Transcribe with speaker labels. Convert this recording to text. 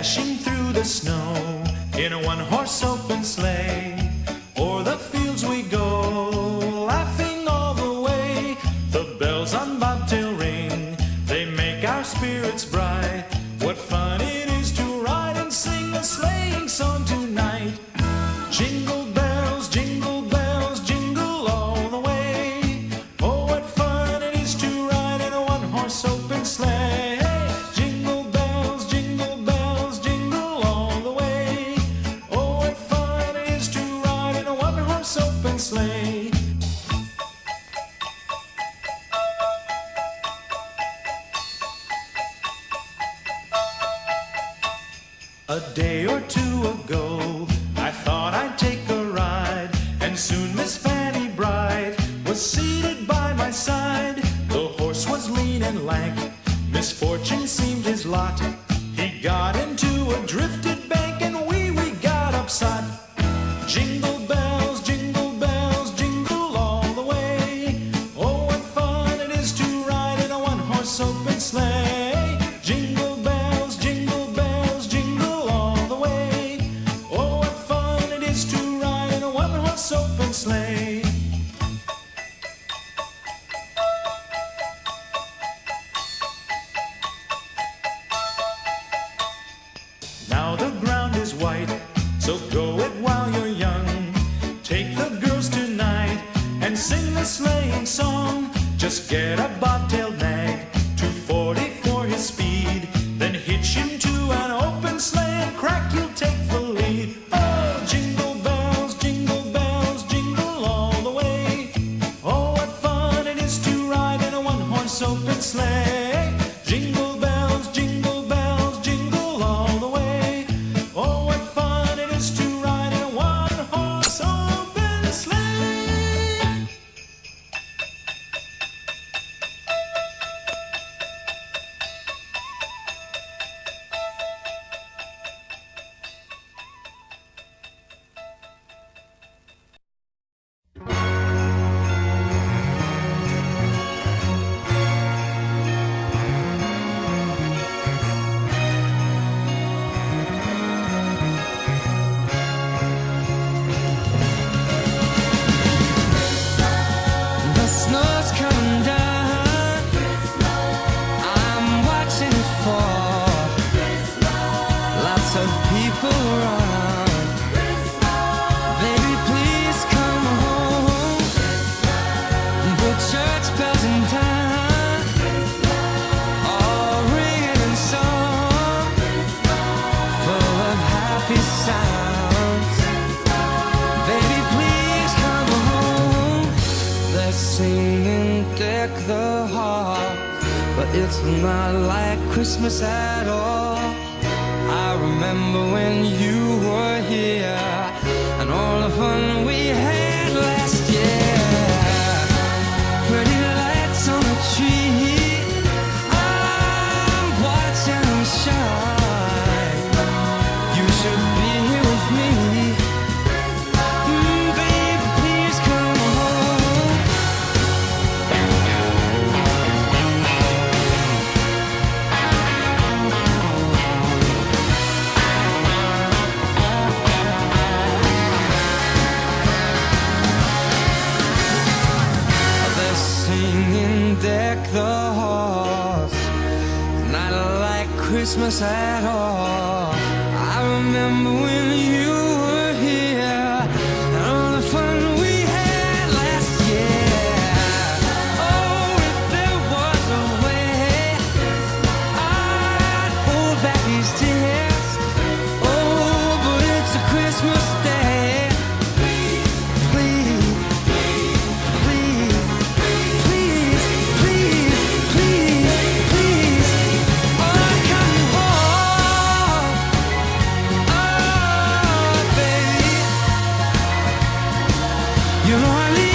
Speaker 1: dashing through the snow in a one-horse open sleigh. O'er the fields we go, laughing all the way. The bells on bobtail ring, they make our spirits bright. What fun it is to ride and sing a sleighing song tonight. Jingle bells, jingle bells, jingle all the way. Oh, what fun it is to ride in a one-horse open sleigh. Jingle bells, jingle bells, jingle all the way. Oh, what fun it is to ride in a one-horse open sleigh. A day or two ago, I thought I'd take a ride, and soon Miss Fanny Bright was seated by my side. The horse was lean and lank, misfortune seemed his lot. He got into a drifted bank, and we got upset. Jingle bells, jingle all the way. Oh, what fun it is to ride in a one-horse open sleigh. Jingle bells, jingle all the way. Oh, what fun it is to ride in a one-horse open sleigh. Now the ground is white, so go it while you're young. Take the girls tonight and sing the sleighing song. Just get a bobtailed nag, 240 for his speed. Then hitch him to an open sleigh and crack, you'll take the lead. Oh, jingle bells, jingle all the way. Oh, what fun it is to ride in a one-horse open sleigh. Jingle bells, jingle all the way. Oh, what fun it is to ride in a one-horse open sleigh.
Speaker 2: The snow's coming down. I'm watching it fall. Lots of people around. Baby, please come home. The church bells in town, all ringing in song, full of happy sounds. Baby, please come home. They're singing Deck the Halls, but it's not like Christmas at all. I remember when you were here and all the fun we had last year. Pretty lights on the tree, I'm watching them shine. You should be here with me. Baby, please come home. They're singing Deck the Halls, not like Christmas at all. I remember when you were here and all the fun we had last year. Oh, if there was a way, I'd hold back these tears. Oh, but it's a Christmas day. Please, please, please, oh, come home. Oh, baby, you know I need